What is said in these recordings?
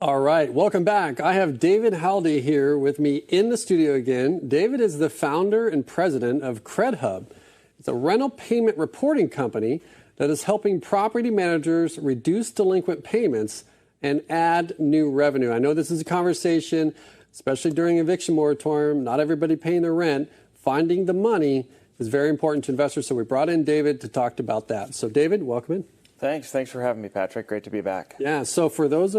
All right, welcome back. I have David Haldi here with me in the studio again. David is the founder and president of CredHub. It's a rental payment reporting company that is helping property managers reduce delinquent payments and add new revenue. I know this is a conversation, especially during eviction moratorium, not everybody paying their rent. Finding the money is very important to investors, so we brought in David to talk about that. So David, welcome in. Thanks for having me, Patrick. Great to be back. Yeah, so for those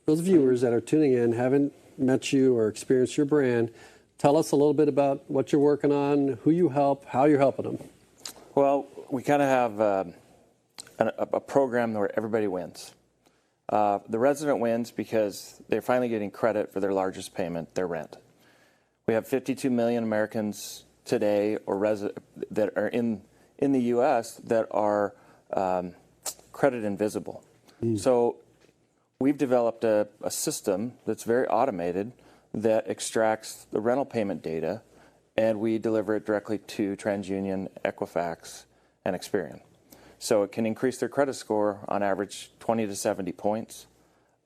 viewers that are tuning in, haven't met you or experienced your brand, tell us a little bit about what you're working on, who you help, how you're helping them. Well, we kind of have a program where everybody wins. The resident wins because they're finally getting credit for their largest payment, their rent. We have 52 million Americans today that are in the U.S. that are credit invisible. So we've developed a system that's very automated that extracts the rental payment data, and we deliver it directly to TransUnion, Equifax, and Experian. So it can increase their credit score on average 20 to 70 points.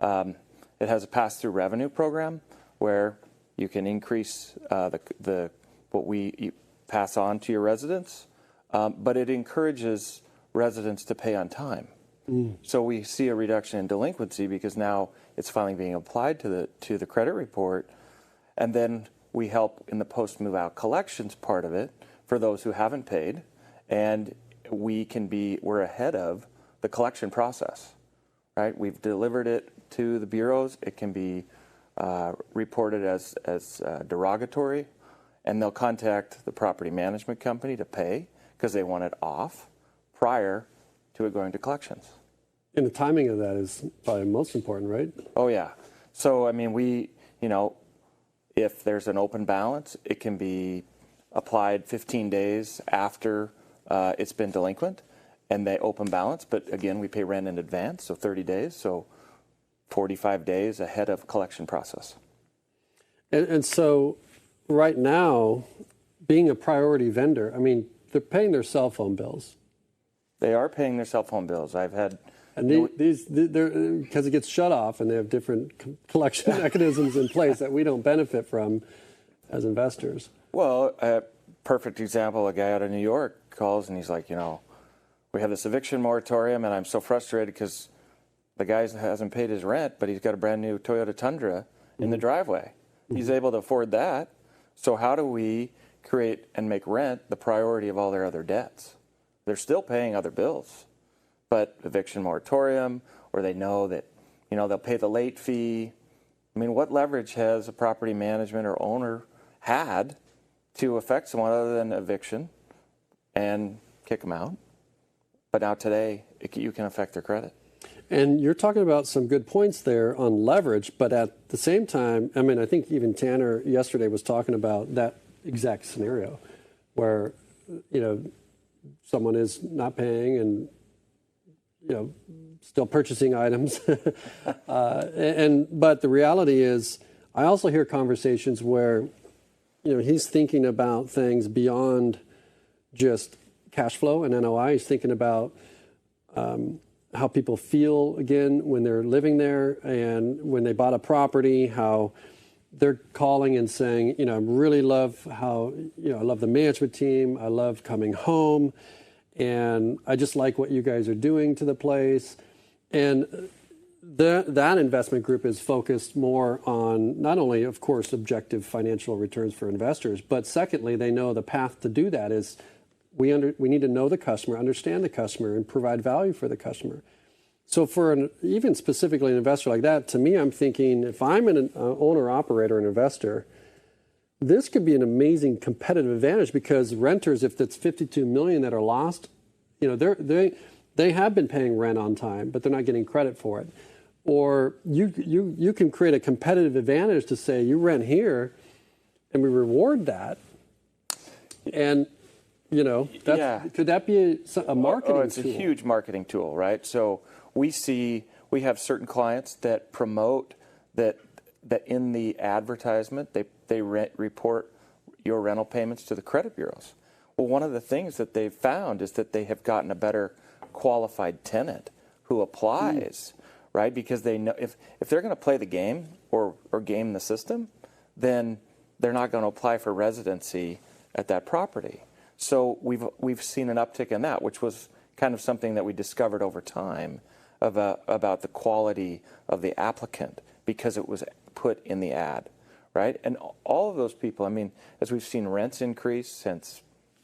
It has a pass-through revenue program where you can increase what we pass on to your residents, but it encourages residents to pay on time. So we see a reduction in delinquency because now it's finally being applied to the credit report, and then we help in the post-move out collections part of it for those who haven't paid, and we're ahead of the collection process, right? We've delivered it to the bureaus. It can be reported as derogatory, and they'll contact the property management company to pay because they want it off prior to it going to collections. And the timing of that is probably most important, right? Oh, yeah. So, I mean, if there's an open balance, it can be applied 15 days after it's been delinquent, and they open balance. But again, we pay rent in advance, so 30 days, so 45 days ahead of collection process. And so right now, being a priority vendor, I mean, they're paying their cell phone bills. They are paying their cell phone bills. I've had... And because it gets shut off, and they have different collection mechanisms in place that we don't benefit from as investors. Well, a perfect example, a guy out of New York calls and he's like, we have this eviction moratorium and I'm so frustrated because the guy hasn't paid his rent, but he's got a brand new Toyota Tundra in the driveway. He's able to afford that. So how do we create and make rent the priority of all their other debts? They're still paying other bills, but eviction moratorium, or they know that, they'll pay the late fee. I mean, what leverage has a property management or owner had to affect someone other than eviction and kick them out? But now today, you can affect their credit. And you're talking about some good points there on leverage, but at the same time, I mean, I think even Tanner yesterday was talking about that exact scenario where, someone is not paying and, still purchasing items. But the reality is, I also hear conversations where, he's thinking about things beyond just cash flow and NOI. He's thinking about how people feel again when they're living there and when they bought a property, how they're calling and saying, I really love how, I love the management team. I love coming home. And I just like what you guys are doing to the place. And that investment group is focused more on not only, of course, objective financial returns for investors, but secondly, they know the path to do that is we need to know the customer, understand the customer, and provide value for the customer. So for even specifically an investor like that, to me, I'm thinking if I'm an owner, operator, and investor, this could be an amazing competitive advantage because renters, if that's 52 million that are lost, they have been paying rent on time, but they're not getting credit for it. Or you can create a competitive advantage to say you rent here, and we reward that. And could that be a marketing tool? It's a huge marketing tool, right? So we have certain clients that promote that in the advertisement they report your rental payments to the credit bureaus. Well, one of the things that they've found is that they have gotten a better qualified tenant who applies right? Because they know if they're going to play the game or game the system, then they're not going to apply for residency at that property. So we've seen an uptick in that, which was kind of something that we discovered over time about the quality of the applicant because it was put in the ad, right? And all of those people, I mean, as we've seen rents increase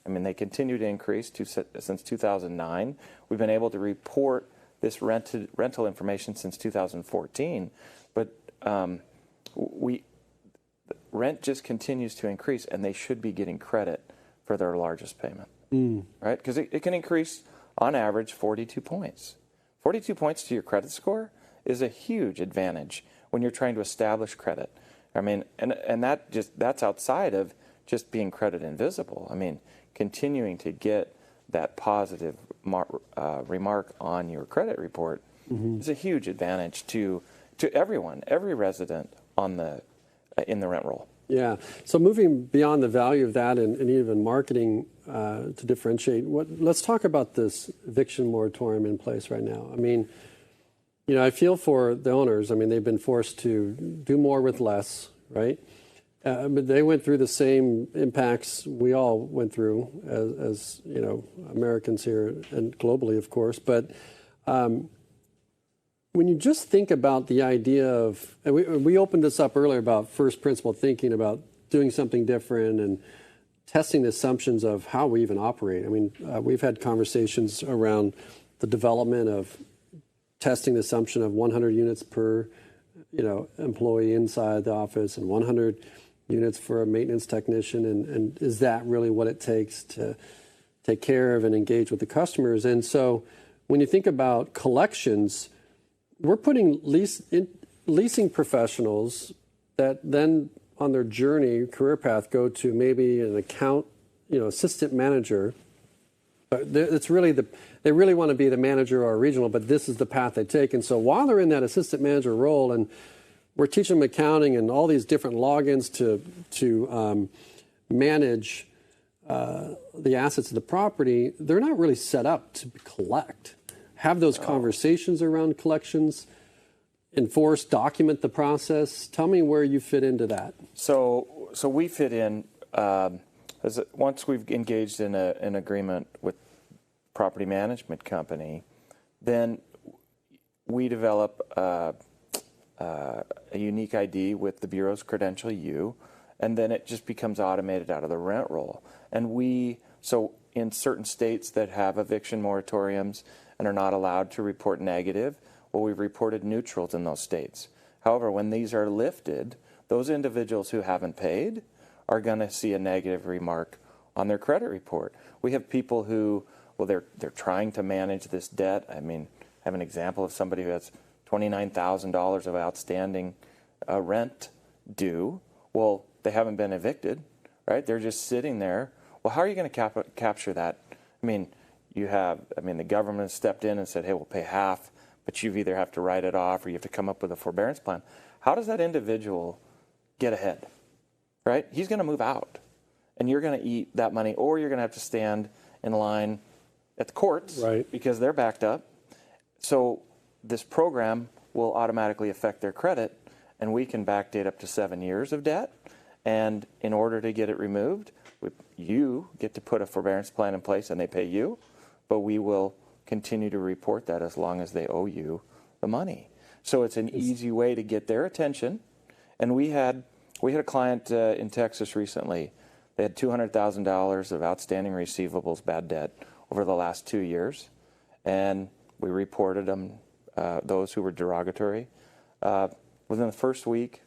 they continue to increase since 2009. We've been able to report this rental information since 2014, but rent just continues to increase, and they should be getting credit for their largest payment, right? Because it can increase on average 42 points. 42 points to your credit score is a huge advantage when you're trying to establish credit. I mean, and that's outside of just being credit invisible. I mean, continuing to get that positive remark on your credit report is a huge advantage to everyone, every resident in the rent roll. Yeah. So moving beyond the value of that and even marketing to differentiate, let's talk about this eviction moratorium in place right now. I mean, I feel for the owners. I mean, they've been forced to do more with less, right? But they went through the same impacts we all went through as Americans here and globally, of course. But when you just think about the idea of, and we opened this up earlier about first principle thinking about doing something different and testing the assumptions of how we even operate. I mean, we've had conversations around the development of testing the assumption of 100 units per, employee inside the office and 100 units for a maintenance technician. And is that really what it takes to take care of and engage with the customers? And so when you think about collections, we're putting leasing professionals that then on their journey, career path, go to maybe an account, assistant manager. But it's really they really want to be the manager or a regional, but this is the path they take. And so while they're in that assistant manager role, and we're teaching them accounting and all these different logins to manage the assets of the property, they're not really set up to collect. Have those conversations around collections, enforce, document the process. Tell me where you fit into that. So we fit in once we've engaged in an agreement with property management company, then we develop a unique ID with the Bureau's Credential U, and then it just becomes automated out of the rent roll. And so in certain states that have eviction moratoriums and are not allowed to report negative, well, we've reported neutrals in those states. However, when these are lifted, those individuals who haven't paid are going to see a negative remark on their credit report. We have people who, they're trying to manage this debt. I mean, I have an example of somebody who has $29,000 of outstanding rent due. Well, they haven't been evicted, right? They're just sitting there. Well, how are you going to capture that? I mean, the government stepped in and said, hey, we'll pay half, but you either have to write it off or you have to come up with a forbearance plan. How does that individual get ahead, right? He's going to move out, and you're going to eat that money, or you're going to have to stand in line at the courts, right, because they're backed up. So this program will automatically affect their credit, and we can backdate up to 7 years of debt. And in order to get it removed, you get to put a forbearance plan in place, and they pay you, but we will continue to report that as long as they owe you the money. So it's an easy way to get their attention. And we had a client in Texas recently. They had $200,000 of outstanding receivables, bad debt, over the last 2 years, and we reported them, those who were derogatory. Within the first week,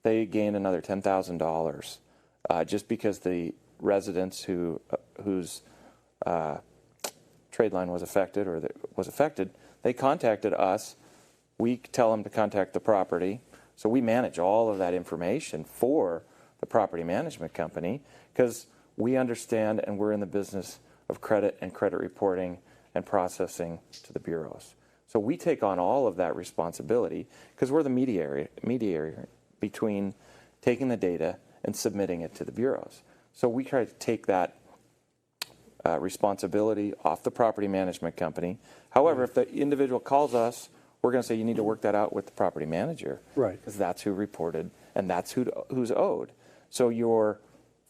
they gained another $10,000 just because the residents whose trade line was affected they contacted us. We tell them to contact the property. So we manage all of that information for the property management company because we understand and we're in the business of credit and credit reporting and processing to the bureaus. So we take on all of that responsibility because we're the mediator between taking the data and submitting it to the bureaus. So we try to take that responsibility off the property management company. However, if the individual calls us we're going to say you need to work that out with the property manager. Right. Because that's who reported and that's who's owed. So you're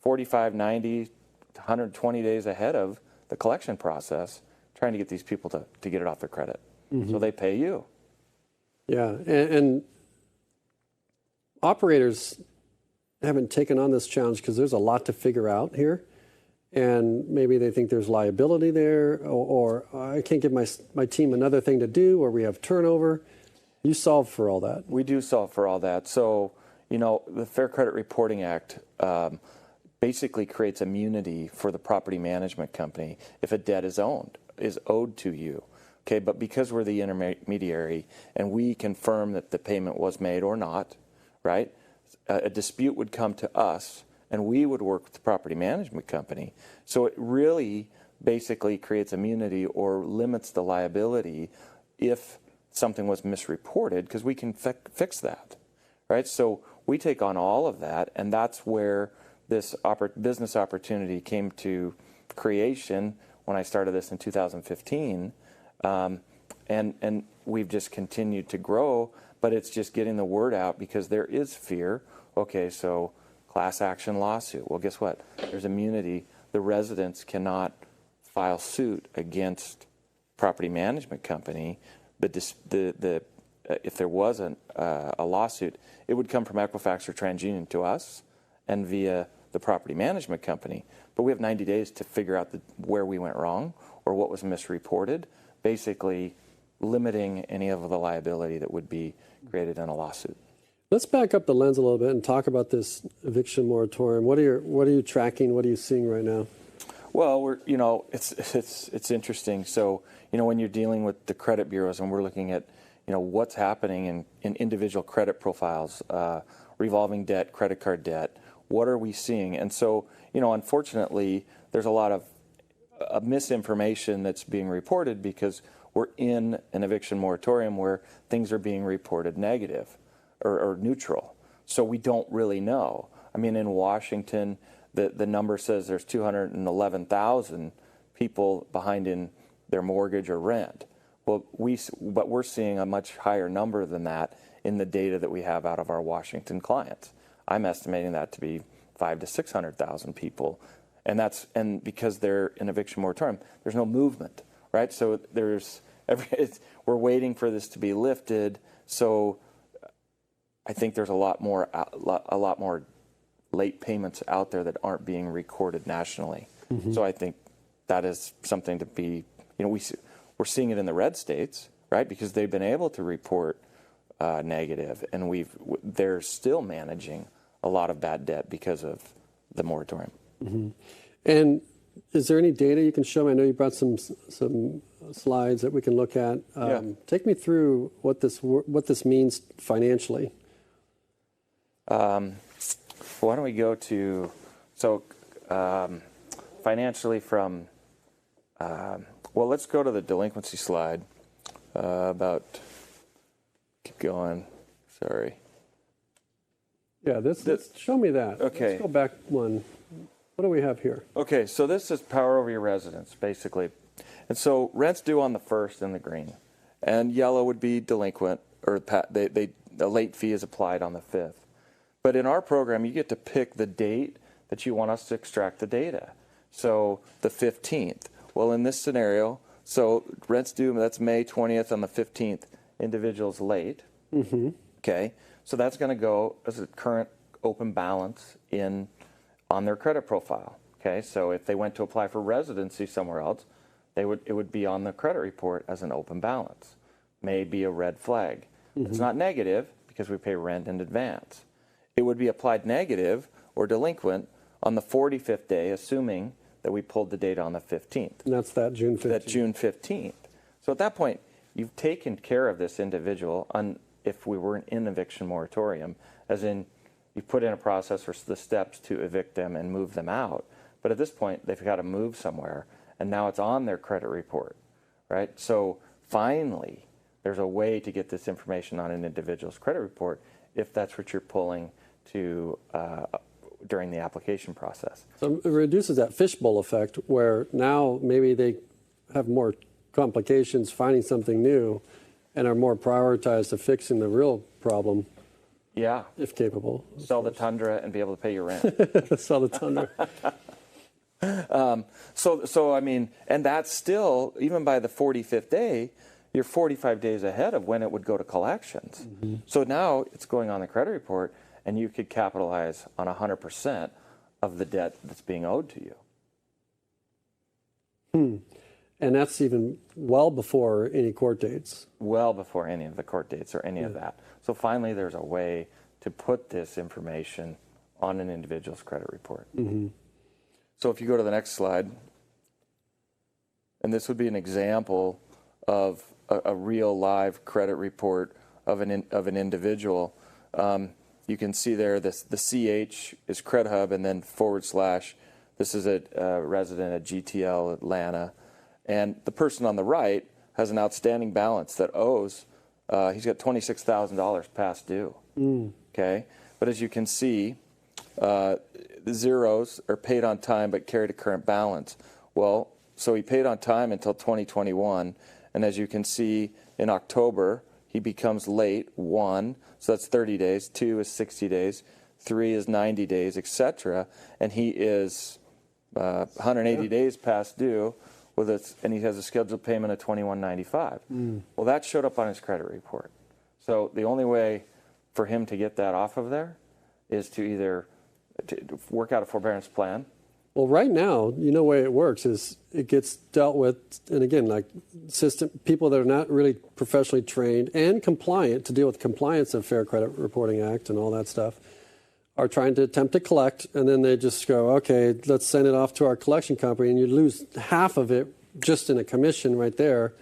45, 90, 120 days ahead of the collection process trying to get these people to get it off their credit. So they pay you. Yeah, and operators haven't taken on this challenge because there's a lot to figure out here. And maybe they think there's liability there, or I can't give my team another thing to do, or we have turnover. You solve for all that. We do solve for all that. So, the Fair Credit Reporting Act basically creates immunity for the property management company if a debt is owed to you. Okay, but because we're the intermediary and we confirm that the payment was made or not, right? A dispute would come to us and we would work with the property management company. So it really basically creates immunity or limits the liability if something was misreported, because we can fix that, right? So we take on all of that, and that's where this business opportunity came to creation when I started this in 2015. And we've just continued to grow, but it's just getting the word out because there is fear. Okay, so class action lawsuit. Well, guess what? There's immunity. The residents cannot file suit against property management company. If there was a lawsuit, it would come from Equifax or TransUnion to us and via the property management company. But we have 90 days to figure out where we went wrong or what was misreported, basically limiting any of the liability that would be created in a lawsuit. Let's back up the lens a little bit and talk about this eviction moratorium. What are you tracking? What are you seeing right now? Well, it's interesting. So, when you're dealing with the credit bureaus and we're looking at, what's happening in individual credit profiles, revolving debt, credit card debt, what are we seeing? And so, unfortunately, there's a lot of misinformation that's being reported because we're in an eviction moratorium where things are being reported negative or neutral. So we don't really know. I mean, in Washington, the number says there's 211,000 people behind in their mortgage or rent. Well, but we're seeing a much higher number than that in the data that we have out of our Washington clients. I'm estimating that to be 500,000 to 600,000 people, and because they're in eviction moratorium, there's no movement, right? So we're waiting for this to be lifted. So I think there's a lot more late payments out there that aren't being recorded nationally. Mm-hmm. So I think that is something to be, we're seeing it in the red states, right? Because they've been able to report negative, and they're still managing a lot of bad debt because of the moratorium. Mm-hmm. And is there any data you can show me? I know you brought some slides that we can look at. Yeah. Take me through what this means financially. Why don't we go to financially from let's go to the delinquency slide keep going. Sorry. Yeah, show me that. Okay. Let's go back one. What do we have here? Okay, so this is power over your residence, basically. And so rent's due on the 1st in the green. And yellow would be delinquent, or the late fee is applied on the 5th. But in our program, you get to pick the date that you want us to extract the data. So the 15th. Well, in this scenario, so rent's due, that's May 20th on the 15th. Individual's late. Mm-hmm. Okay, so that's going to go as a current open balance on their credit profile. Okay, so if they went to apply for residency somewhere else, it would be on the credit report as an open balance. May be a red flag. Mm-hmm. It's not negative because we pay rent in advance. It would be applied negative or delinquent on the 45th day, assuming that we pulled the data on the 15th. And that's that June 15th. That June 15th. So at that point, you've taken care of this individual if we were in eviction moratorium, as in you put in a process for the steps to evict them and move them out. But at this point, they've got to move somewhere, and now it's on their credit report, right? So finally, there's a way to get this information on an individual's credit report if that's what you're pulling to during the application process. So it reduces that fishbowl effect where now maybe they have more complications finding something new, and are more prioritized to fixing the real problem, Yeah. if capable. Sell the Tundra and be able to pay your rent. Sell the Tundra. So I mean, and that's still, even by the 45th day, you're 45 days ahead of when it would go to collections. Mm-hmm. So now it's going on the credit report, and you could capitalize on 100% of the debt that's being owed to you. And that's even well before any court dates. Well before any of the court dates or any of that. So finally, there's a way to put this information on an individual's credit report. Mm-hmm. So if you go to the next slide, and this would be an example of a real live credit report of an individual. You can see there the CH is CredHub, and then / this is a resident at GTL Atlanta, and the person on the right has an outstanding balance that owes. He's got $26,000 past due. Okay, but as you can see, the zeros are paid on time but carried a current balance. Well, so he paid on time until 2021, and as you can see, in October he becomes late. 1, so that's 30 days. 2 is 60 days. 3 is 90 days, etc. And he is 180 days past due, and he has a scheduled payment of $21.95. Well, that showed up on his credit report. So the only way for him to get that off of there is to either work out a forbearance plan. Well, right now, the way it works is it gets dealt with, and again, like people that are not really professionally trained and compliant to deal with compliance of Fair Credit Reporting Act and all that stuff are trying to attempt to collect, and then they just go, okay, let's send it off to our collection company, and you lose half of it just in a commission right there.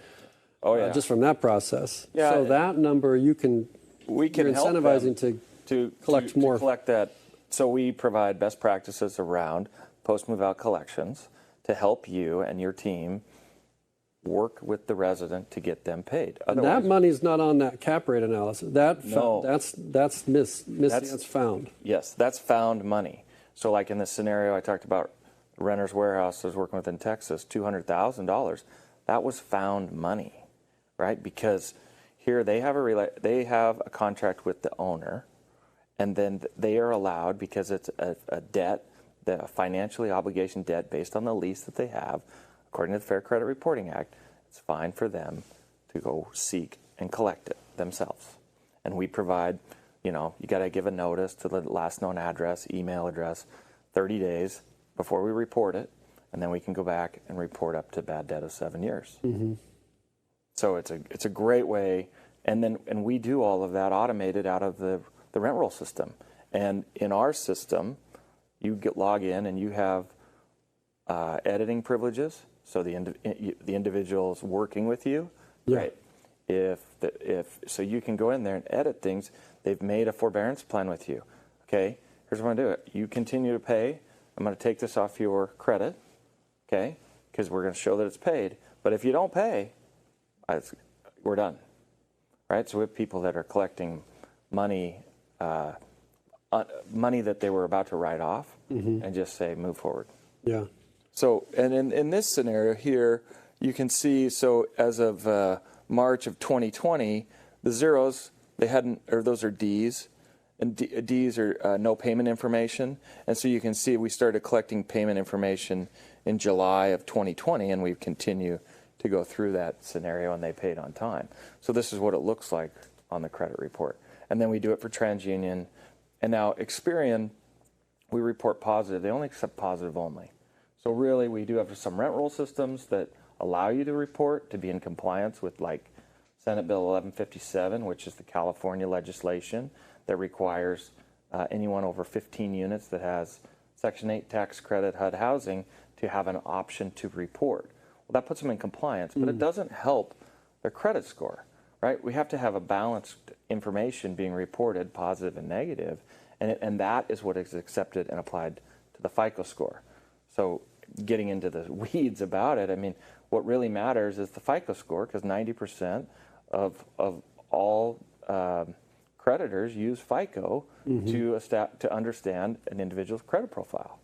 Oh yeah, just from that process. Yeah, so that number you're incentivizing to collect more. To collect that. So we provide best practices around post-move-out collections to help you and your team work with the resident to get them paid. Otherwise, that money's not on that cap rate analysis. That's found. Yes, that's found money. So like in the scenario I talked about, Renter's Warehouse I was working with in Texas, $200,000. That was found money, right? Because here they have a contract with the owner, and then they are allowed, because it's a debt, the financially obligation debt based on the lease that they have, according to the Fair Credit Reporting Act, it's fine for them to go seek and collect it themselves. And we provide, you got to give a notice to the last known address, email address, 30 days before we report it, and then we can go back and report up to bad debt of 7 years. Mm-hmm. So it's a great way, and we do all of that automated out of the rent roll system. And in our system, you log in and you have editing privileges. So the individual's working with you, right? So you can go in there and edit things. They've made a forbearance plan with you. Okay, here's what I'm going to do. You continue to pay. I'm going to take this off your credit, okay? Because we're going to show that it's paid. But if you don't pay, we're done, right? So we have people that are collecting money that they were about to write off, and just say, move forward. Yeah. So, and in this scenario here, you can see, so as of March of 2020, the zeros, those are Ds, and Ds are no payment information. And so you can see we started collecting payment information in July of 2020, and we continue to go through that scenario, and they paid on time. So this is what it looks like on the credit report. And then we do it for TransUnion. And now Experian, we report positive. They only accept positive only. So really, we do have some rent roll systems that allow you to report to be in compliance with, like Senate Bill 1157, which is the California legislation that requires anyone over 15 units that has Section 8 tax credit HUD housing to have an option to report. Well, that puts them in compliance, but it doesn't help their credit score, right? We have to have a balanced information being reported, positive and negative, and that is what is accepted and applied to the FICO score. So getting into the weeds about it, I mean, what really matters is the FICO score, because 90% of all creditors use FICO to understand an individual's credit profile.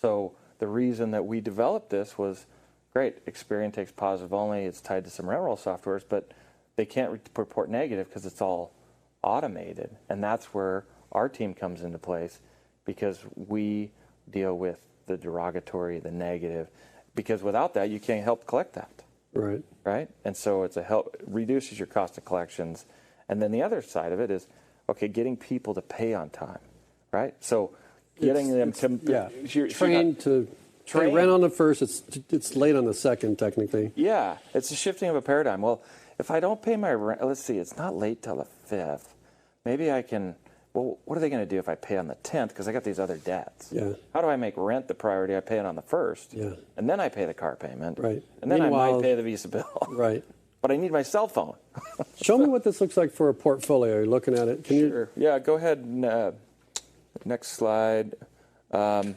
So the reason that we developed this was, great, Experian takes positive only, it's tied to some rent roll softwares, but they can't report negative because it's all automated. And that's where our team comes into place, because we deal with the derogatory, the negative, because without that, you can't help collect that. Right. Right? And so it reduces your cost of collections. And then the other side of it is, okay, getting people to pay on time, right? So getting them to trained to pay rent on the first, it's late on the second, technically. Yeah, it's a shifting of a paradigm. Well, if I don't pay my rent, let's see, it's not late till the 5th. Maybe I can, well, what are they going to do if I pay on the 10th? Because I got these other debts. Yeah. How do I make rent the priority? I pay it on the 1st. Yeah. And then I pay the car payment. Right. And then I might pay the Visa bill. Right. But I need my cell phone. Show me what this looks like for a portfolio. You're looking at it. Can Sure. Yeah, go ahead. And, next slide. So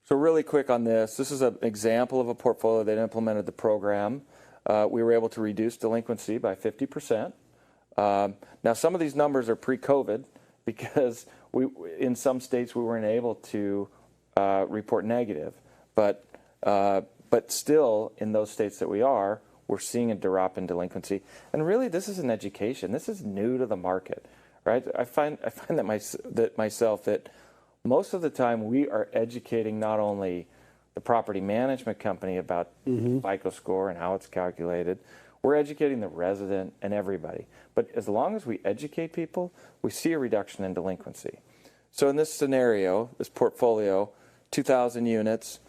really quick on this. This is an example of a portfolio that implemented the program. We were able to reduce delinquency by 50%. Now, some of these numbers are pre-COVID, because in some states we weren't able to report negative. But still, in those states that we're seeing a drop in delinquency. And really, this is an education. This is new to the market, right? I find that myself that most of the time we are educating not only the property management company about FICO score and how it's calculated, we're educating the resident and everybody. But as long as we educate people, we see a reduction in delinquency. So in this scenario, this portfolio, 2,000 units,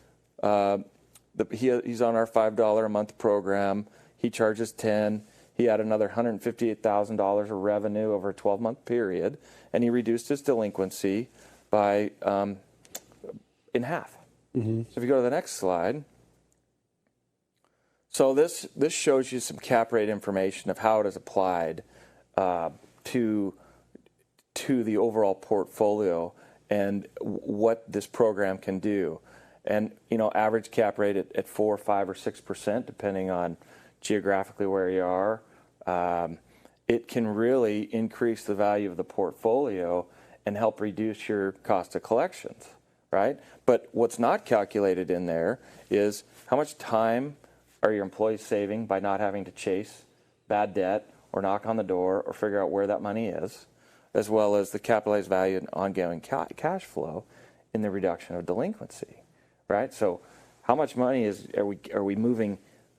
he's on our $5 a month program. He charges 10. He had another $158,000 of revenue over a 12-month period, and he reduced his delinquency by in half. So if you go to the next slide. So this shows you some cap rate information of how it is applied to the overall portfolio and what this program can do. And, average cap rate at 4, 5, or 6%, depending on geographically where you are. It can really increase the value of the portfolio and help reduce your cost of collections, right? But what's not calculated in there is how much time are your employees saving by not having to chase bad debt or knock on the door or figure out where that money is, as well as the capitalized value and ongoing cash flow in the reduction of delinquency. Right, so how much money are we moving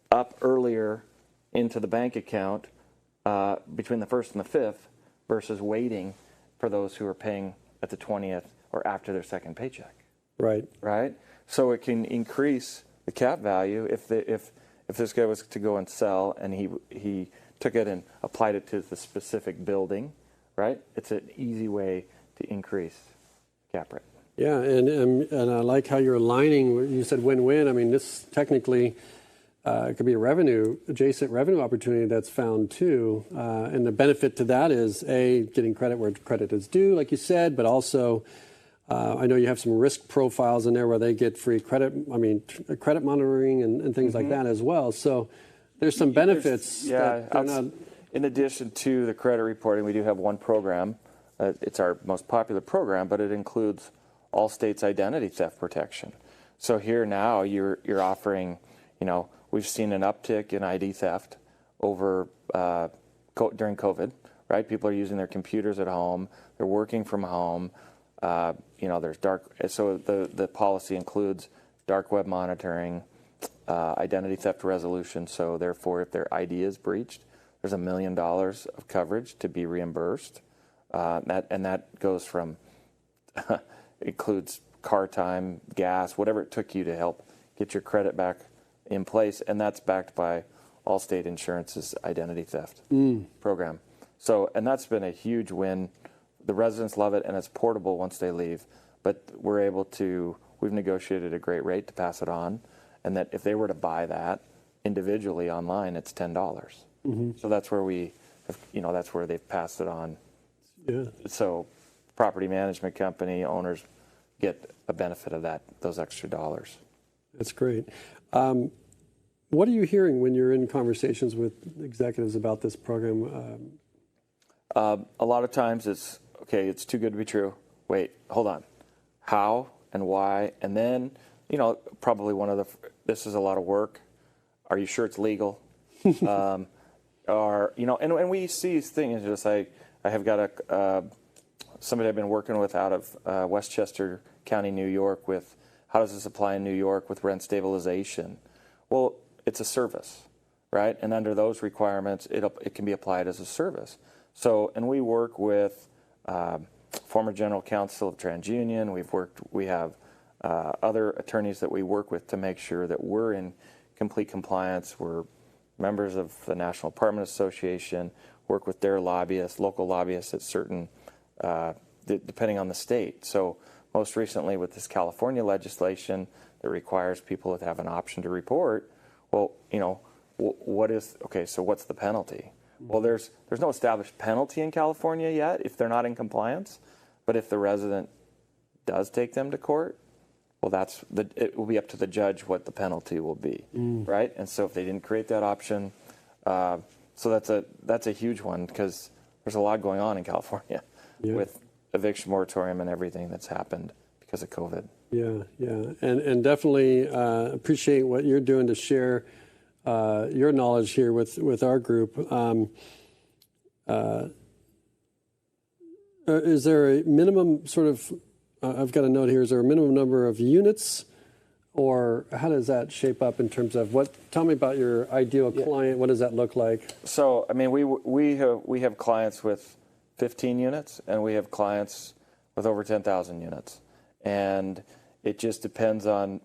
up earlier into the bank account between the 1st and the 5th versus waiting for those who are paying at the 20th or after their second paycheck? Right. Right. So it can increase the cap value if this guy was to go and sell and he took it and applied it to the specific building. Right. It's an easy way to increase cap rate. Yeah, and I like how you're aligning. You said win-win. I mean, this technically could be a adjacent revenue opportunity that's found too. And the benefit to that is getting credit where credit is due, like you said, but also I know you have some risk profiles in there where they get free credit. I mean, credit monitoring and things like that as well. So there's some benefits. In addition to the credit reporting, we do have one program. It's our most popular program, but it includes all states' identity theft protection. So here now you're offering, we've seen an uptick in ID theft over during COVID, right? People are using their computers at home. They're working from home. There's so the policy includes dark web monitoring, identity theft resolution. So therefore, if their ID is breached, there's $1 million of coverage to be reimbursed. That goes from includes car time, gas, whatever it took you to help get your credit back in place, and that's backed by Allstate Insurance's identity theft program. So, and that's been a huge win. The residents love it, and it's portable once they leave. But we've negotiated a great rate to pass it on, and that if they were to buy that individually online, it's $10. So that's where that's where they've passed it on. Yeah. So property management company owners get a benefit of those extra dollars. That's great. What are you hearing when you're in conversations with executives about this program? A lot of times it's too good to be true. Wait, hold on. How and why? And then, probably this is a lot of work. Are you sure it's legal? are, and we see things just like I have got somebody I've been working with out of Westchester County, New York, with how does this apply in New York with rent stabilization? Well, it's a service, right? And under those requirements, it can be applied as a service. So, and we work with former general counsel of TransUnion. We have other attorneys that we work with to make sure that we're in complete compliance. We're members of the National Apartment Association, work with their lobbyists, local lobbyists at certain, depending on the state. So most recently with this California legislation that requires people to have an option to report, well, so what's the penalty? Well, there's no established penalty in California yet if they're not in compliance, but if the resident does take them to court, well, it will be up to the judge what the penalty will be, right? And so if they didn't create that option, so that's a huge one because there's a lot going on in California with eviction moratorium and everything that's happened because of COVID. Yeah, and definitely appreciate what you're doing to share your knowledge here with our group. Is there a minimum sort of, I've got a note here, is there a minimum number of units, or how does that shape up in terms of tell me about your ideal client, what does that look like? So, I mean, we have clients with 15 units, and we have clients with over 10,000 units. And it just depends on,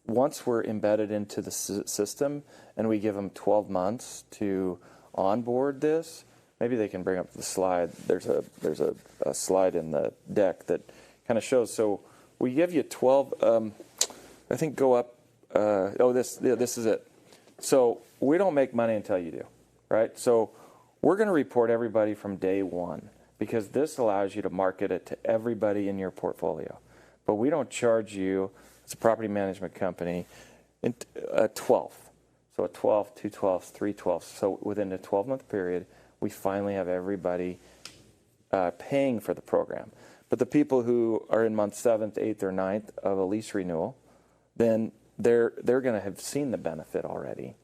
once we're embedded into the system and we give them 12 months to onboard this, maybe they can bring up the slide. There's a slide in the deck that kind of shows. So we give you 12, I think go up, this is it. So we don't make money until you do, right? So we're going to report everybody from day one because this allows you to market it to everybody in your portfolio. But we don't charge you, it's a property management company, a 12th. So a 12th, 2 12ths, 3 12ths. So within a 12-month period, we finally have everybody paying for the program. But the people who are in month 7th, 8th, or 9th of a lease renewal, then they're going to have seen the benefit already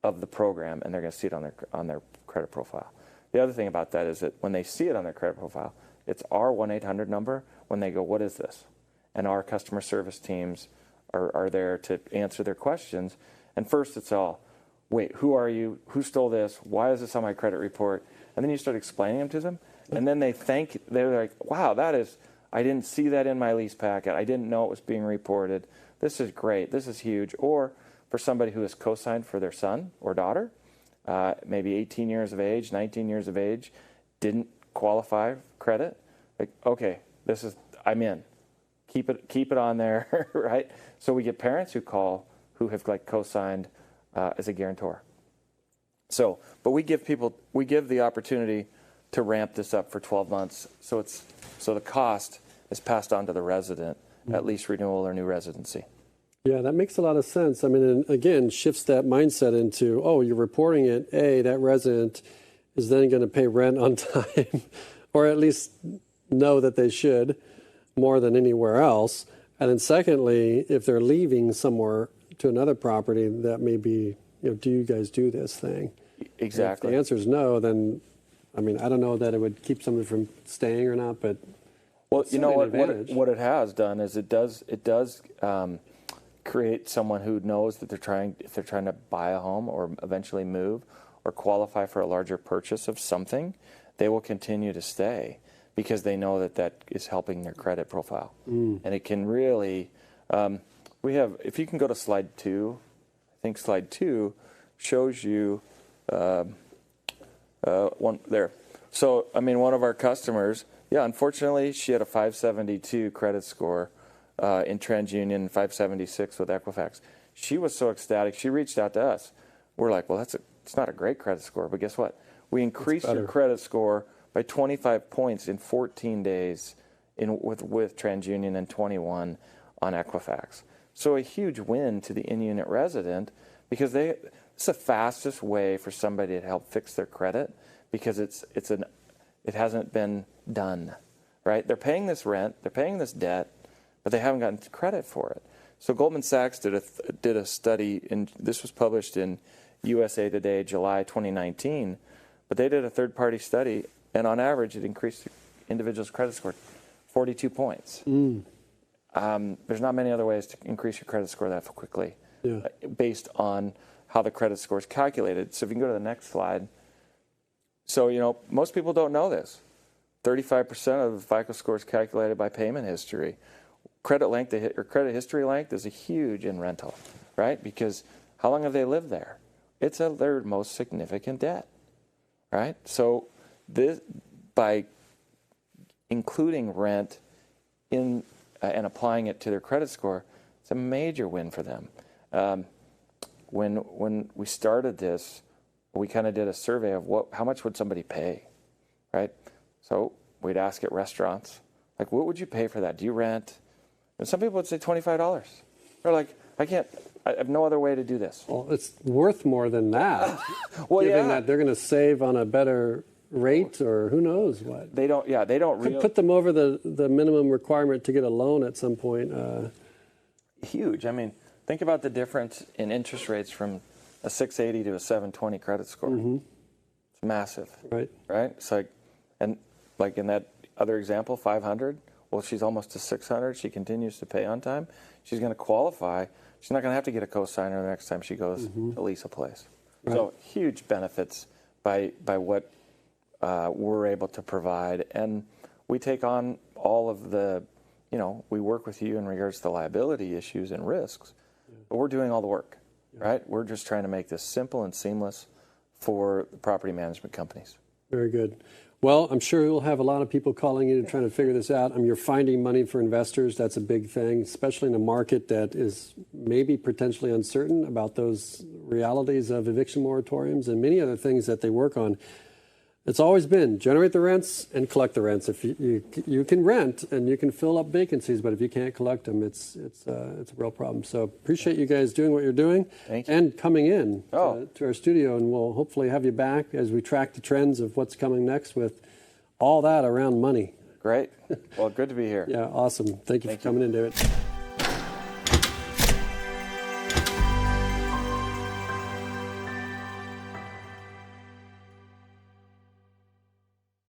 of the program, and they're going to see it on their credit profile. The other thing about that is that when they see it on their credit profile, it's our 1-800 number when they go, what is this? And our customer service teams are there to answer their questions. And first it's all, wait, who are you? Who stole this? Why is this on my credit report? And then you start explaining them to them. And then they're like, wow, I didn't see that in my lease packet. I didn't know it was being reported. This is great. This is huge. Or for somebody who is co-signed for their son or daughter, maybe 18 years of age, 19 years of age, didn't qualify for credit. Like, okay, I'm in. Keep it on there, right? So we get parents who call who have co-signed as a guarantor. So, but we give the opportunity to ramp this up for 12 months. So the cost is passed on to the resident at lease renewal or new residency. Yeah, that makes a lot of sense. I mean, and again, shifts that mindset into, you're reporting it. That resident is then going to pay rent on time, or at least know that they should, more than anywhere else. And then secondly, if they're leaving somewhere to another property, that may be, do you guys do this thing? Exactly. If the answer is no, then, I mean, I don't know that it would keep somebody from staying or not, but well, you know what it has done is it does create someone who knows that if they're trying to buy a home or eventually move or qualify for a larger purchase of something, they will continue to stay because they know that is helping their credit profile. And it can really, if you can go to slide 2, I think slide 2 shows you one there. So, I mean, one of our customers, unfortunately, she had a 572 credit score in TransUnion, 576 with Equifax. She was so ecstatic. She reached out to us. We're like, well, it's not a great credit score, but guess what? We increased your credit score by 25 points in 14 days with TransUnion and 21 on Equifax. So a huge win to the in-unit resident because it's the fastest way for somebody to help fix their credit because it hasn't been done, right? They're paying this rent, they're paying this debt, but they haven't gotten credit for it. So Goldman Sachs did a study, and this was published in USA Today, July 2019, but they did a third-party study, and on average, it increased the individual's credit score 42 points. There's not many other ways to increase your credit score that quickly, based on how the credit score is calculated. So if you can go to the next slide. So, you know, most people don't know this. 35% of the FICO score is calculated by payment history. Credit length, or credit history length, is a huge in rental, right? Because how long have they lived there? It's their most significant debt, right? So this, by including rent in and applying it to their credit score, it's a major win for them. When we started this, we kind of did a survey of how much would somebody pay, right? So we'd ask at restaurants, like, what would you pay for that? Do you rent? And some people would say $25. They're like, I have no other way to do this. Well, it's worth more than that. Well, given that they're going to save on a better rate, or who knows what. They don't Could put them over the minimum requirement to get a loan at some point. Huge. I mean, think about the difference in interest rates from a 680 to a 720 credit score. It's massive. Right. It's like, and like in that other example, 500. Well, she's almost to 600. She continues to pay on time. She's going to qualify. She's not going to have to get a cosigner the next time she goes to lease a place. Right. So huge benefits by what we're able to provide. And we take on all of the, we work with you in regards to liability issues and risks, but we're doing all the work, right? We're just trying to make this simple and seamless for the property management companies. Very good. Well, I'm sure you'll have a lot of people calling in and trying to figure this out. You're finding money for investors. That's a big thing, especially in a market that is maybe potentially uncertain about those realities of eviction moratoriums and many other things that they work on. It's always been generate the rents and collect the rents. If you can rent and you can fill up vacancies, but if you can't collect them, it's a real problem. So appreciate you guys doing what you're doing. Thank you. And coming in to our studio, and we'll hopefully have you back as we track the trends of what's coming next with all that around money. Great. Well, good to be here. Yeah, awesome. Thank you for coming in, David.